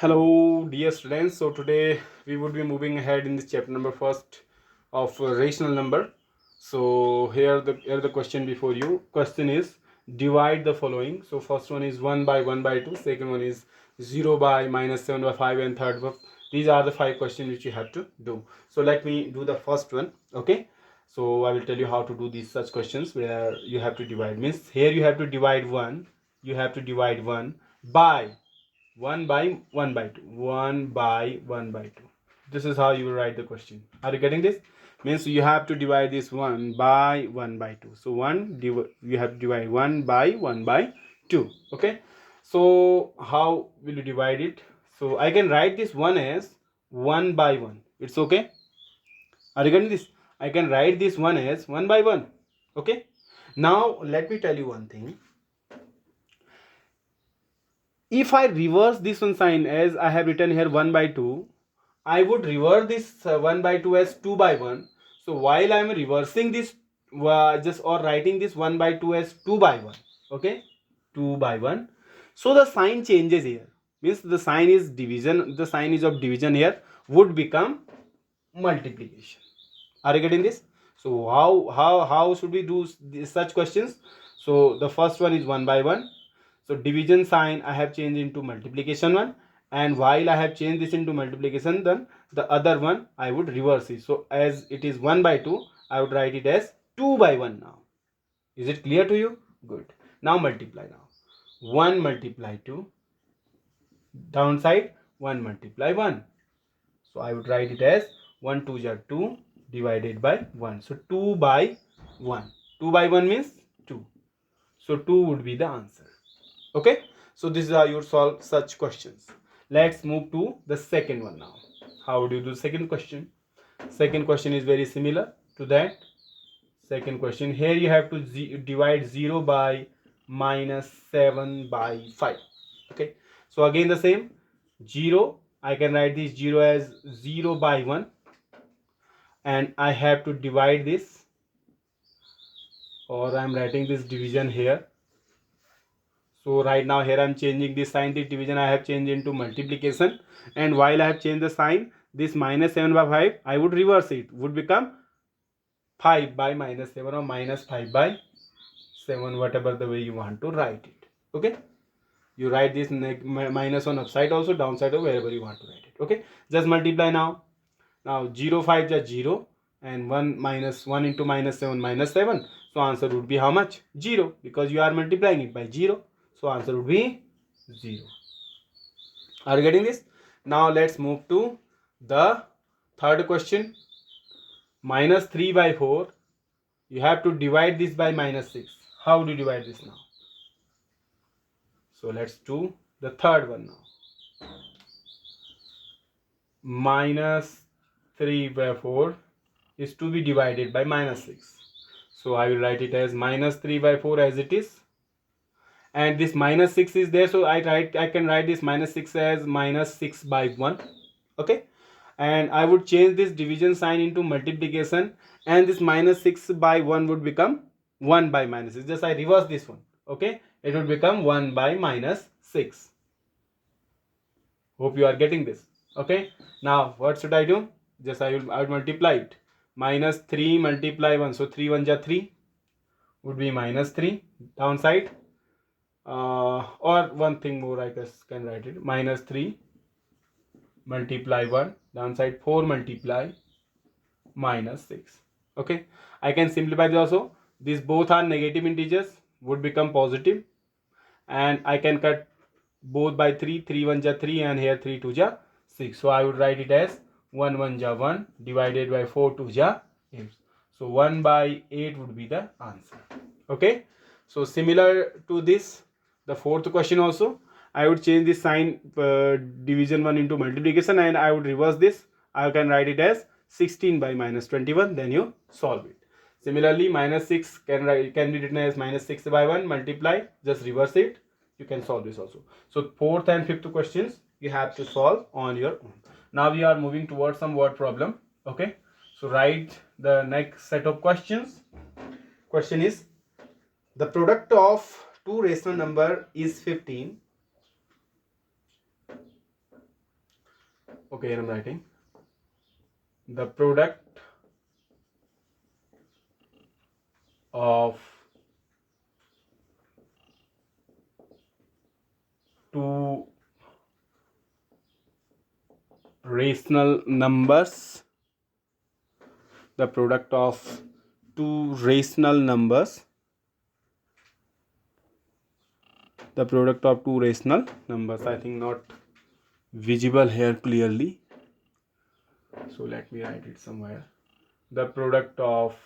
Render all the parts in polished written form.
Hello, dear students. So today we would be moving ahead in this chapter number first of rational number. So here the question before you. Question is divide the following. So first one is 1 by 1 by 2. Second one is 0 by minus 7 by 5, and third one. These are the 5 questions which you have to do. So let me do the first one. Okay. So I will tell you how to do these such questions where you have to divide. Means here you have to divide 1. You have to divide 1 by 1 by 1 by 2, 1 by 1 by 2. This is how you will write the question. Are you getting this? Means you have to divide this 1 by 1 by 2. So you have to divide 1 by 1 by 2. Okay. So how will you divide it? So I can write this 1 as 1 by 1. It's okay. Are you getting this? I can write this 1 as 1 by 1. Okay. Now let me tell you one thing. If I reverse this one sign as I have written here 1 by 2, I would reverse this 1 by 2 as 2 by 1. So while I am reversing this just or writing this 1 by 2 as 2 by 1, okay, 2 by 1. So the sign changes here. Means the sign is division, the sign is of division here would become multiplication. Are you getting this? So how should we do such questions? So the first one is 1 by 1. So division sign I have changed into multiplication one, and while I have changed this into multiplication, then the other one I would reverse it. So as it is 1 by 2, I would write it as 2 by 1 now. Is it clear to you? Good. Now multiply now. 1 multiply 2, downside 1 multiply 1. So I would write it as 1 2 are 2 divided by 1. So 2 by 1. 2 by 1 means 2. So 2 would be the answer. Okay. So this is how you solve such questions. Let's move to the second one now. How do you do second question? Second question is very similar to that. Second question, here you have to divide 0 by minus 7 by 5. Okay. So again the same 0. I can write this 0 as 0 by 1, and I have to divide this, or I'm writing this division here. So right now here I'm changing this sign, this division I have changed into multiplication, and while I have changed the sign, this minus 7 by 5 I would reverse it, would become 5 by minus 7 or minus 5 by 7, whatever the way you want to write it. Okay. You write this minus 1 upside also, downside or wherever you want to write it. Okay. Just multiply now. Now 0 5 just 0, and 1 minus 1 into minus 7 minus 7. So answer would be how much? 0, because you are multiplying it by 0. So answer would be 0. Are you getting this? Now let's move to the third question. Minus 3 by 4. You have to divide this by minus 6. How do you divide this now? So let's do the third one now. Minus 3 by 4 is to be divided by minus 6. So I will write it as minus 3 by 4 as it is. And this minus 6 is there, so I can write this minus 6 as minus 6 by 1. Okay. And I would change this division sign into multiplication, and this minus 6 by 1 would become 1 by minus 6. Just I reverse this one. Okay. It would become 1 by minus 6. Hope you are getting this. Okay. Now what should I do? Just I would multiply it. Minus 3 multiply 1. So 3 1 ja 3 would be minus 3. Downside. Or one thing more I guess can write it. Minus 3 multiply 1. Downside 4 multiply minus 6. Okay. I can simplify this also. These both are negative integers, would become positive. And I can cut both by 3. 3 1 ja 3, and here 3 2 ja 6. So I would write it as 1 1 ja 1 divided by 4 2 ja 8. So 1 by 8 would be the answer. Okay. So similar to this, the fourth question also, I would change this sign division 1 into multiplication, and I would reverse this. I can write it as 16 by minus 21. Then you solve it. Similarly, minus 6 can be written as minus 6 by 1. Multiply, just reverse it. You can solve this also. So fourth and fifth questions you have to solve on your own. Now we are moving towards some word problem. Okay. So write the next set of questions. Question is, the product of two rational number is 15. Okay, here I'm writing the product of two rational numbers, the product of two rational numbers, the product of two rational numbers. I think not visible here clearly, so let me write it somewhere. The product of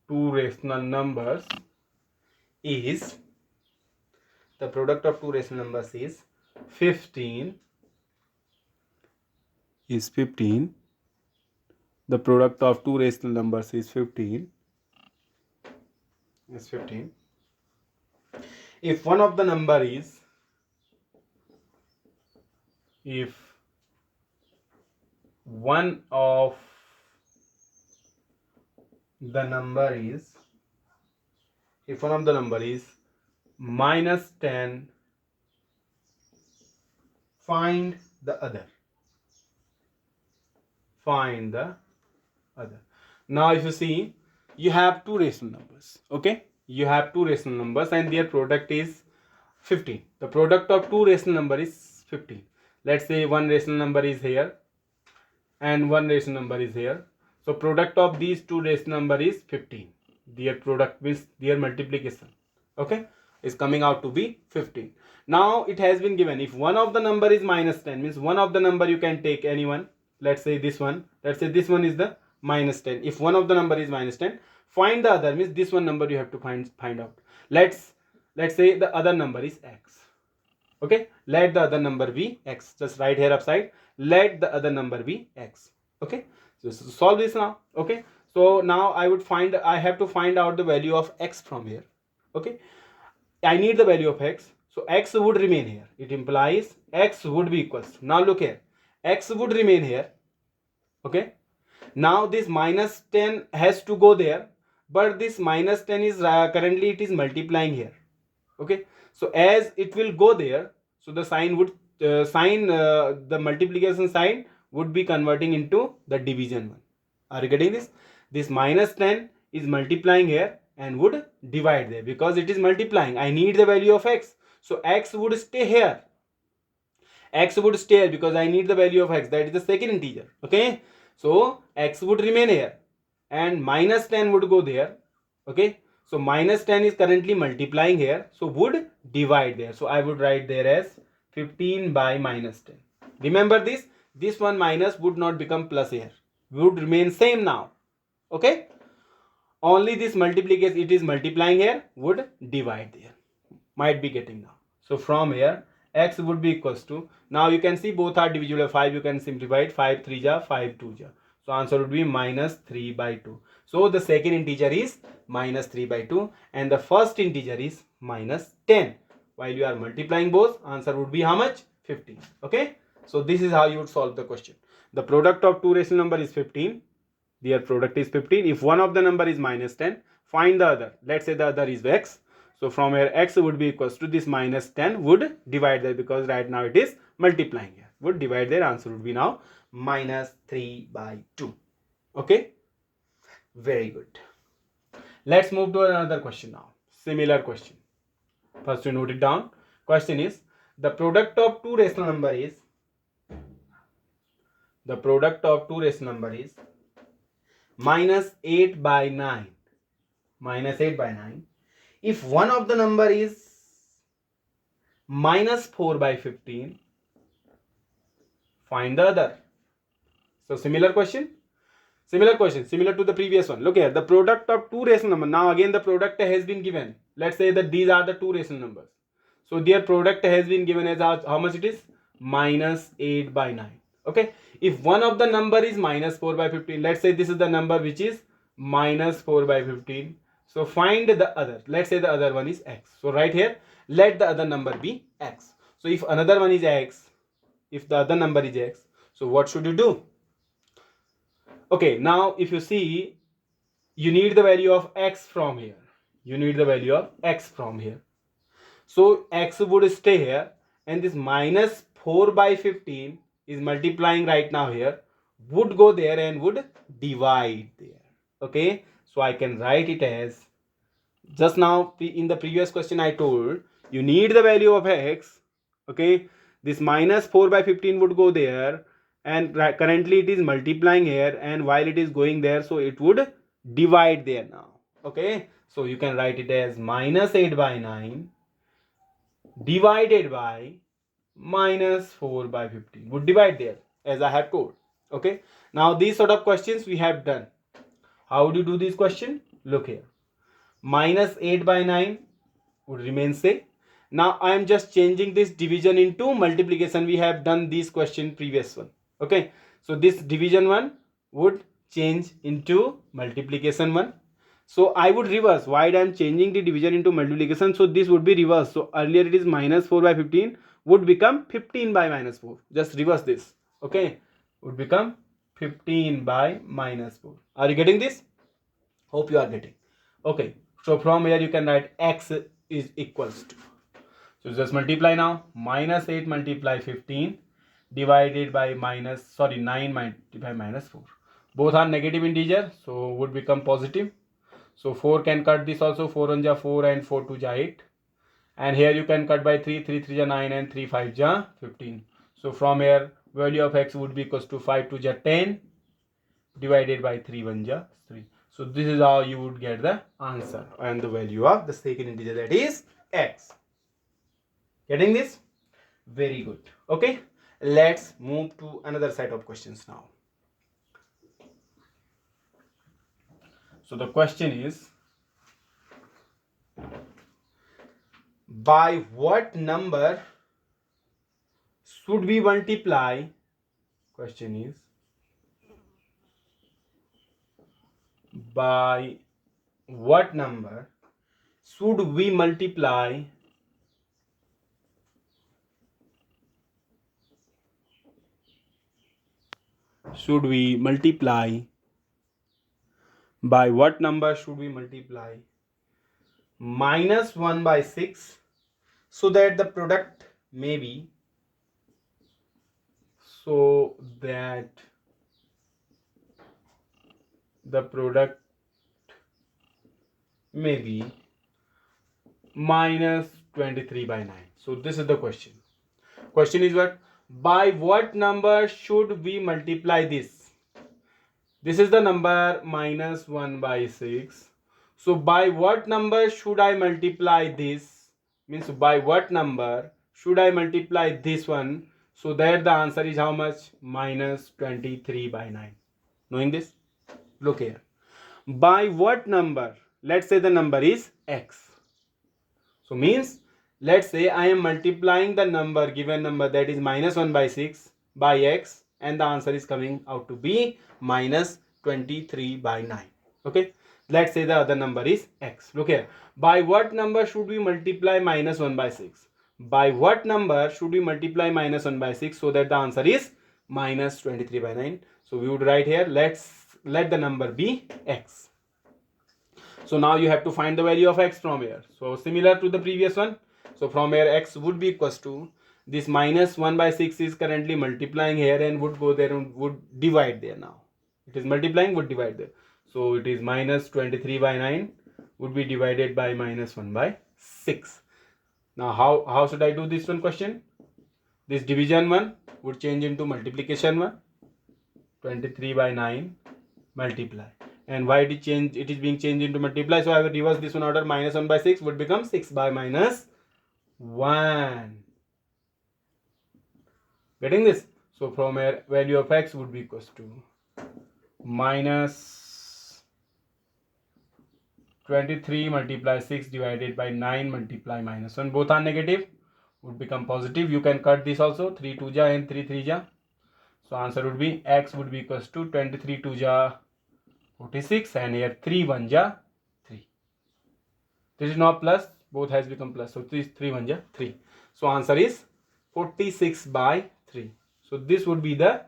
two rational numbers is, the product of two rational numbers is 15 is 15. The product of two rational numbers is 15 is 15 if one of the number is, if one of the number is, if one of the number is minus 10, find the other. Find the other. Now if you see, you have two rational numbers. Okay, you have two rational numbers and their product is 15. The product of two rational number is 15. Let's say one rational number is here and one rational number is here. So product of these two rational number is 15. Their product means their multiplication, okay, is coming out to be 15. Now it has been given, if one of the number is minus 10, means one of the number you can take anyone. Let's say this one. Let's say this one is the minus 10. If one of the number is minus 10, find the other, means this one number you have to find out. Let's say the other number is x. Okay, let the other number be x. Just write here upside, let the other number be x. Okay, so solve this now. Okay, so now I have to find out the value of x from here. Okay, I need the value of x, so x would remain here. It implies x would be equals to, now look here, x would remain here. Okay, now this minus 10 has to go there, but this minus 10 is currently it is multiplying here. Okay, so as it will go there, so the sign would the multiplication sign would be converting into the division one. Are you getting this? This minus 10 is multiplying here and would divide there, because it is multiplying. I need the value of x, so x would stay here. X would stay here because I need the value of x, that is the second integer. Okay, so x would remain here and minus 10 would go there. Okay, so minus 10 is currently multiplying here, so would divide there. So I would write there as 15 by minus 10. Remember this one minus would not become plus here, would remain same now. Okay, only this multiplication, it is multiplying here, would divide there. Might be getting now. So from here x would be equals to, now you can see both are divisible by 5, you can simplify it, 5 3 ja 5 2 ja, so answer would be minus 3 by 2. So the second integer is minus 3 by 2 and the first integer is minus 10. While you are multiplying both, answer would be how much? 15. Okay, so this is how you would solve the question. The product of two rational number is 15. Their product is 15. If one of the number is minus 10, find the other. Let's say the other is x. So from here x would be equals to this minus 10 would divide there, because right now it is multiplying here, would divide there. Answer would be now minus 3 by 2. Okay, very good. Let's move to another question now. Similar question. First you note it down. Question is, the product of two rational number is, the product of two rational number is minus 8 by 9. Minus 8 by 9. If one of the number is minus 4 by 15, find the other. So similar question, similar to the previous one. Look here, the product of two rational numbers. Now again the product has been given. Let's say that these are the two rational numbers. So their product has been given as how much it is? Minus 8 by 9. Okay, if one of the number is minus 4 by 15, let's say this is the number which is minus 4 by 15. So find the other. Let's say the other one is x. So right here, let the other number be x. So if another one is x, if the other number is x, so what should you do? Okay, now if you see, you need the value of x from here. You need the value of x from here. So x would stay here and this minus 4 by 15 is multiplying right now here, would go there and would divide there. Okay, so I can write it as, just now in the previous question I told you need the value of x. Okay, this minus 4 by 15 would go there, and currently it is multiplying here, and while it is going there, so it would divide there now. Okay, so you can write it as minus 8 by 9 divided by minus 4 by 15 would divide there, as I have told. Okay, now these sort of questions we have done. How do you do this question? Look here, minus 8 by 9 would remain same. Now I am just changing this division into multiplication. We have done this question previous one. Okay, so this division one would change into multiplication one. So I would reverse. Why I am changing the division into multiplication? So this would be reversed. So earlier it is minus 4 by 15 would become 15 by minus 4. Just reverse this. Okay, would become 15 by minus 4. Are you getting this? Hope you are getting. Okay, so from here you can write x is equals to, so just multiply now, minus 8 multiply 15 divided by 9 multiply minus 4. Both are negative integer, so would become positive. So 4 can cut this also, 4 1 ja 4 and 4 2 ja 8. And here you can cut by 3, 3 3 ja 9 and 3 5 ja 15. So from here value of x would be equals to 5 2 ja 10 divided by 3 1 ja 3. So this is how you would get the answer and the value of the second integer, that is x. Getting this? Very good. Okay, let's move to another set of questions now. So the question is, by what number should we multiply? Question is, by what number should we multiply by what number should we multiply minus 1 by 6 so that the product may be minus 23 by 9. So this is the question. Question is what? By what number should we multiply this? This is the number minus 1 by 6. So by what number should I multiply this? Means by what number should I multiply this one so that the answer is how much? Minus 23 by 9. Knowing this? Look here. By what number? Let's say the number is x. So means, let's say I am multiplying the number, given number, that is minus 1 by 6 by x, and the answer is coming out to be minus 23 by 9. Okay, let's say the other number is x. Look here, by what number should we multiply minus 1 by 6? By what number should we multiply minus 1 by 6 so that the answer is minus 23 by 9? So we would write here, let the number be x. So now you have to find the value of x from here. So similar to the previous one. So from here x would be equals to, this minus 1 by 6 is currently multiplying here and would go there and would divide there now. It is multiplying, would divide there. So it is minus 23 by 9 would be divided by minus 1 by 6. Now how should I do this one question? This division one would change into multiplication one. 23 by 9 multiply. And why it is being changed into multiply, so I will reverse this one order. Minus 1 by 6 would become 6 by minus 1. Getting this? So from here value of x would be equals to minus 23 multiply 6 divided by 9 multiply minus 1. Both are negative, would become positive. You can cut this also, 3 2 ja and 3 3 ja. So answer would be x would be equals to 23 2 ja 46, and here 3 1 ja 3. This is not plus, both has become plus. So this 3 1 ja 3. So answer is 46 by 3. So this would be the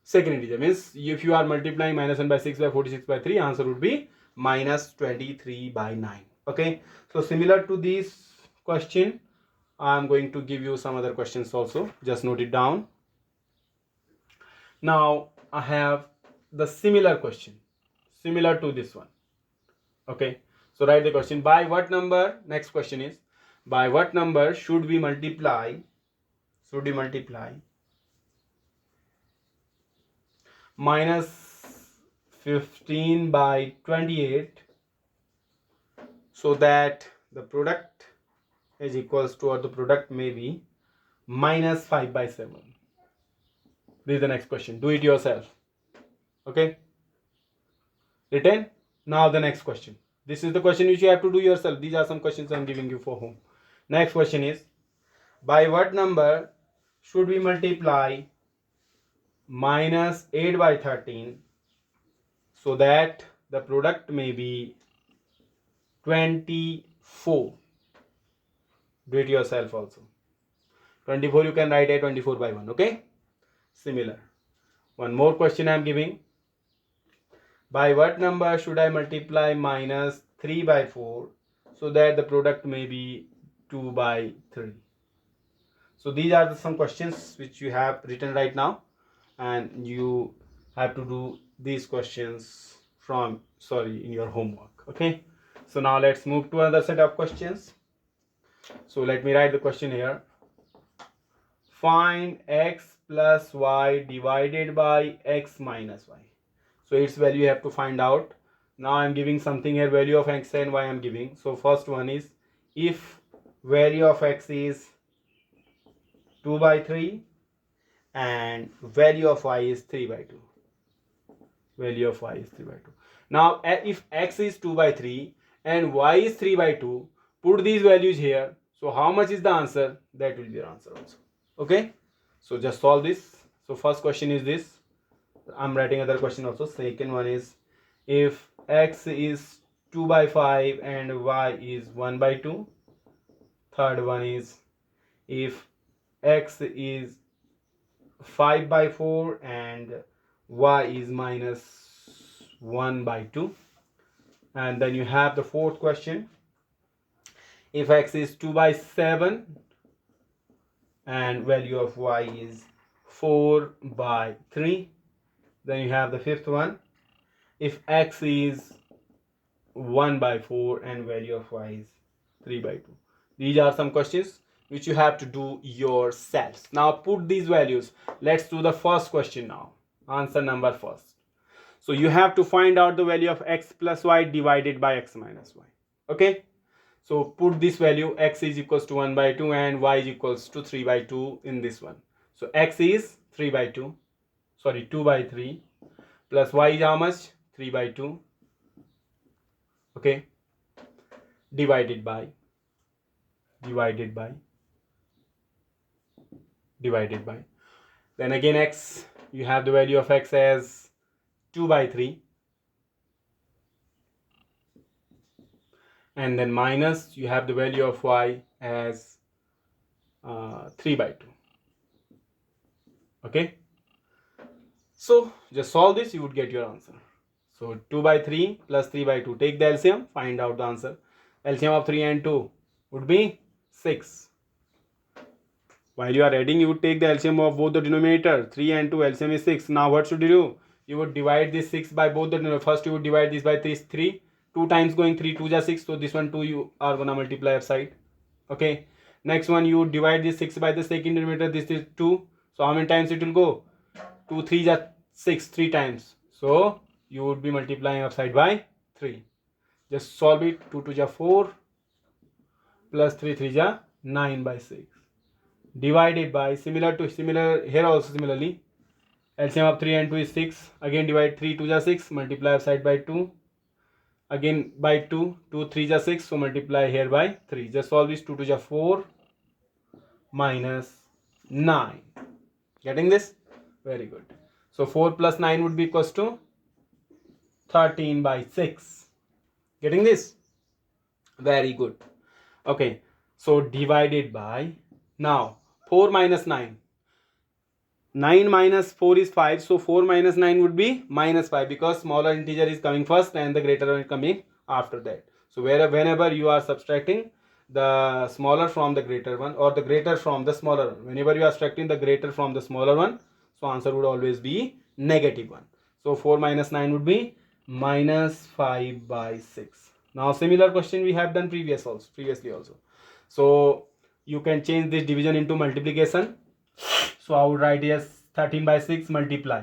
second integer. Means if you are multiplying minus 1 by 6 by 46 by 3, answer would be minus 23 by 9. Okay. So similar to this question, I'm going to give you some other questions also. Just note it down. Now I have the similar question, similar to this one. Okay, so write the question. By what number, next question is, by what number should we multiply minus 15 by 28 so that the product is equals to, or the product may be minus 5 by 7. This is the next question. Do it yourself. Okay, written. Now the next question. This is the question which you have to do yourself. These are some questions I'm giving you for home. Next question is, by what number should we multiply minus 8 by 13 so that the product may be 24? Do it yourself also. 24 you can write a 24 by 1. Okay, similar. One more question I am giving. By what number should I multiply minus 3 by 4 so that the product may be 2 by 3? So these are some questions which you have written right now, and you have to do these questions in your homework. Okay, so now let's move to another set of questions. So let me write the question here. Find x plus y divided by x minus y. So its value you have to find out. Now I am giving something here, value of x and y I am giving. So first one is, if value of x is 2 by 3 and value of y is 3 by 2. Value of y is 3 by 2. Now if x is 2 by 3 and y is 3 by 2, put these values here. So how much is the answer? That will be your answer also. Okay, so just solve this. So first question is this. I'm writing other question also. Second one is, if x is 2 by 5 and y is 1 by 2. Third one is, if x is 5 by 4 and y is minus 1 by 2. And then you have the fourth question. If x is 2 by 7 and value of y is 4 by 3. Then you have the fifth one. If x is 1 by 4 and value of y is 3 by 2. These are some questions which you have to do yourselves. Now put these values. Let's do the first question now. Answer number first. So you have to find out the value of x plus y divided by x minus y. Okay, so put this value, x is equals to 1 by 2 and y is equals to 3 by 2 in this one. So x is 2 by 3 plus y is how much? 3 by 2. Okay, divided by then again x, you have the value of x as 2 by 3 and then minus, you have the value of y as 3 by 2. Okay, so just solve this, you would get your answer. So 2 by 3 plus 3 by 2, take the LCM, find out the answer. LCM of 3 and 2 would be 6. While you are adding, you would take the LCM of both the denominator. 3 and 2, LCM is 6. Now what should you do? You would divide this 6 by both the denominator. First you would divide this by 3. 2 times going 3, 2 is 6. So this one 2 you are gonna multiply upside. Okay. Next one, you divide this 6 by the second denominator. This is 2. So how many times it will go? 2, 3 is 6, 3 times. So you would be multiplying upside by 3. Just solve it. 2 2 is 4 plus 3 3 is 9 by 6. Divided by, similar here also similarly, LCM of 3 and 2 is 6. Again divide 3 2 is 6, multiply upside by 2. Again by 2, 2 3 is 6, so multiply here by 3. Just solve this. 2 2 is 4 minus 9. Getting this? Very good. So 4 plus 9 would be equals to 13 by 6. Getting this? Very good. Okay, so divided by, now 4 minus 9. 9 minus 4 is 5. So 4 minus 9 would be minus 5, because smaller integer is coming first and the greater one is coming after that. So whenever you are subtracting, the smaller from the greater one, or the greater from the smaller one. Whenever you are subtracting the greater from the smaller one, so answer would always be negative 1. So 4 minus 9 would be minus 5 by 6. Now similar question we have done previously also. So you can change this division into multiplication. So I would write as 13 by 6 multiply.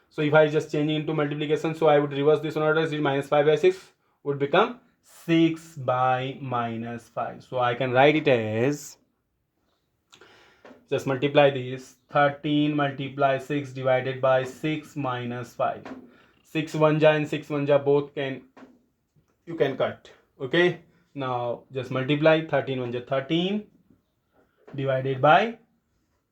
So if I just change into multiplication, so I would reverse this one order. Minus 5 by 6 would become 6 by minus 5. So I can write it as, just multiply this, 13 multiply 6 divided by 6 minus 5. 6 1 ja and 6 1 ja both you can cut. Okay, now just multiply 13 1 ja 13 divided by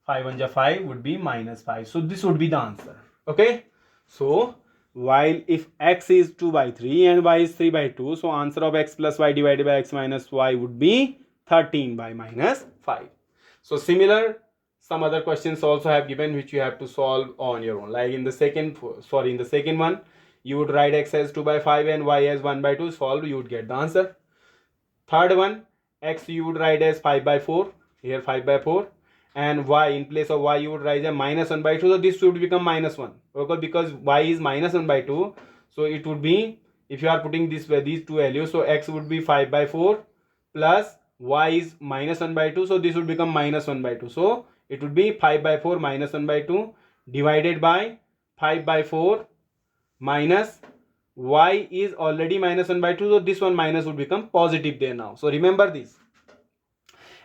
5 1 ja 5 would be minus 5. So this would be the answer. Okay, so while if x is 2 by 3 and y is 3 by 2, so answer of x plus y divided by x minus y would be 13 by minus 5. So similar, some other questions also have given which you have to solve on your own. Like in the second one, you would write x as 2 by 5 and y as 1 by 2. Solve, you would get the answer. Third one, x you would write as 5 by 4. Here 5 by 4. And y, in place of y you would write as minus 1 by 2. So this should become minus 1. Okay, because y is minus 1 by 2. So it would be, if you are putting these two values, so x would be 5 by 4 plus y is minus 1 by 2. So this would become minus 1 by 2. So it would be 5 by 4 minus 1 by 2 divided by 5 by 4 minus y is already minus 1 by 2. So this one minus would become positive there now. So remember this.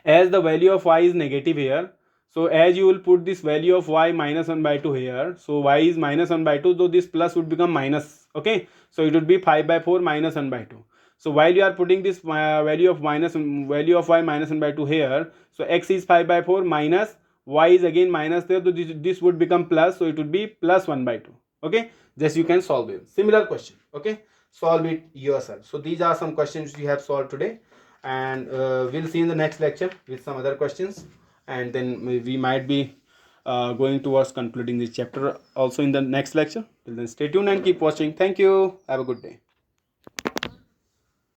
As the value of y is negative here, so as you will put this value of y minus 1 by 2 here, so y is minus 1 by 2, so this plus would become minus. Okay, so it would be 5 by 4 minus 1 by 2. So while you are putting this value of y minus 1 by 2 here, so x is 5 by 4 minus y is again minus there, so this would become plus, so it would be plus 1 by 2. Okay, just you can solve it. Similar question. Okay, solve it yourself. So these are some questions we have solved today, and we'll see in the next lecture with some other questions, and then we might be going towards concluding this chapter also in the next lecture. Till then, stay tuned and keep watching. Thank you. Have a good day.